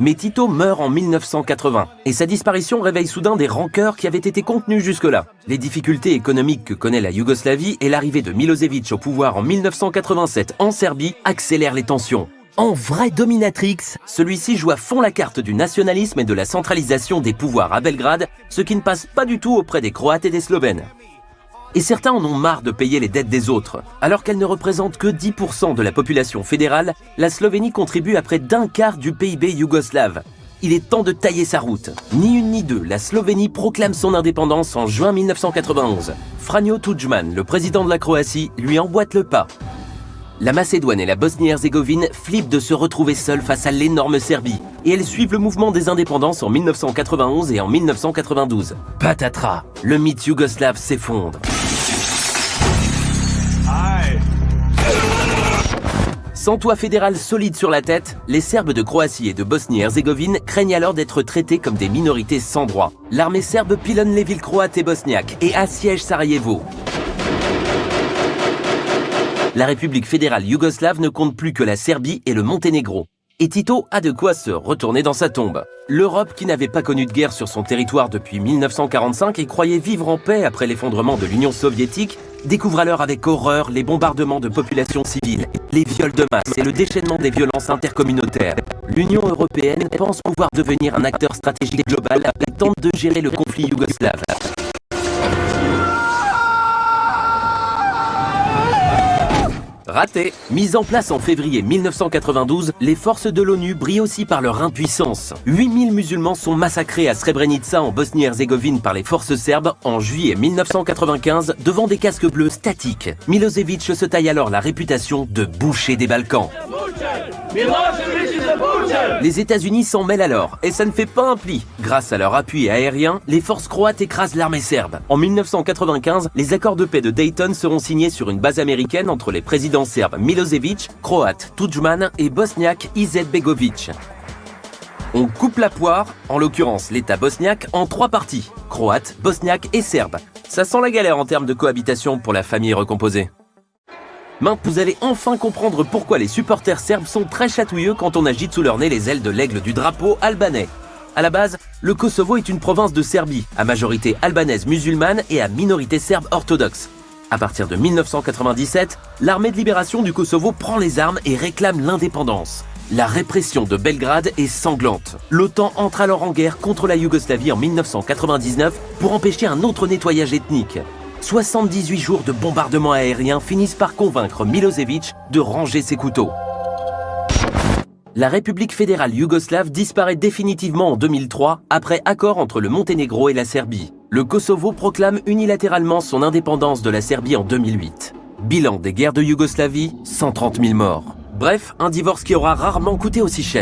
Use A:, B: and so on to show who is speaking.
A: Mais Tito meurt en 1980 et sa disparition réveille soudain des rancœurs qui avaient été contenues jusque-là. Les difficultés économiques que connaît la Yougoslavie et l'arrivée de Milosevic au pouvoir en 1987 en Serbie accélèrent les tensions. En vrai dominatrix, celui-ci joue à fond la carte du nationalisme et de la centralisation des pouvoirs à Belgrade, ce qui ne passe pas du tout auprès des Croates et des Slovènes. Et certains en ont marre de payer les dettes des autres. Alors qu'elle ne représente que 10% de la population fédérale, la Slovénie contribue à près d'un quart du PIB yougoslave. Il est temps de tailler sa route. Ni une ni deux, la Slovénie proclame son indépendance en juin 1991. Franjo Tudjman, le président de la Croatie, lui emboîte le pas. La Macédoine et la Bosnie-Herzégovine flippent de se retrouver seules face à l'énorme Serbie, et elles suivent le mouvement des indépendances en 1991 et en 1992. Patatras, le mythe yougoslave s'effondre. Sans toit fédéral solide sur la tête, les Serbes de Croatie et de Bosnie-Herzégovine craignent alors d'être traités comme des minorités sans droit. L'armée serbe pilonne les villes croates et bosniaques et assiège Sarajevo. La République fédérale yougoslave ne compte plus que la Serbie et le Monténégro. Et Tito a de quoi se retourner dans sa tombe. L'Europe, qui n'avait pas connu de guerre sur son territoire depuis 1945 et croyait vivre en paix après l'effondrement de l'Union soviétique, découvre alors avec horreur les bombardements de populations civiles, les viols de masse et le déchaînement des violences intercommunautaires. L'Union européenne pense pouvoir devenir un acteur stratégique global et tente de gérer le conflit yougoslave. Raté. Mise en place en février 1992, les forces de l'ONU brillent aussi par leur impuissance. 8000 musulmans sont massacrés à Srebrenica en Bosnie-Herzégovine par les forces serbes en juillet 1995 devant des casques bleus statiques. Milosevic se taille alors la réputation de boucher des Balkans. Les États-Unis s'en mêlent alors, et ça ne fait pas un pli. Grâce à leur appui aérien, les forces croates écrasent l'armée serbe. En 1995, les accords de paix de Dayton seront signés sur une base américaine entre les présidents serbes Milosevic, croate Tudjman et bosniaque Izetbegovic. On coupe la poire, en l'occurrence l'État bosniaque, en 3 parties, croate, bosniaque et serbe. Ça sent la galère en termes de cohabitation pour la famille recomposée. Maintenant, vous allez enfin comprendre pourquoi les supporters serbes sont très chatouilleux quand on agite sous leur nez les ailes de l'aigle du drapeau albanais. À la base, le Kosovo est une province de Serbie, à majorité albanaise musulmane et à minorité serbe orthodoxe. À partir de 1997, l'armée de libération du Kosovo prend les armes et réclame l'indépendance. La répression de Belgrade est sanglante. L'OTAN entre alors en guerre contre la Yougoslavie en 1999 pour empêcher un autre nettoyage ethnique. 78 jours de bombardements aériens finissent par convaincre Milosevic de ranger ses couteaux. La République fédérale yougoslave disparaît définitivement en 2003 après accord entre le Monténégro et la Serbie. Le Kosovo proclame unilatéralement son indépendance de la Serbie en 2008. Bilan des guerres de Yougoslavie, 130 000 morts. Bref, un divorce qui aura rarement coûté aussi cher.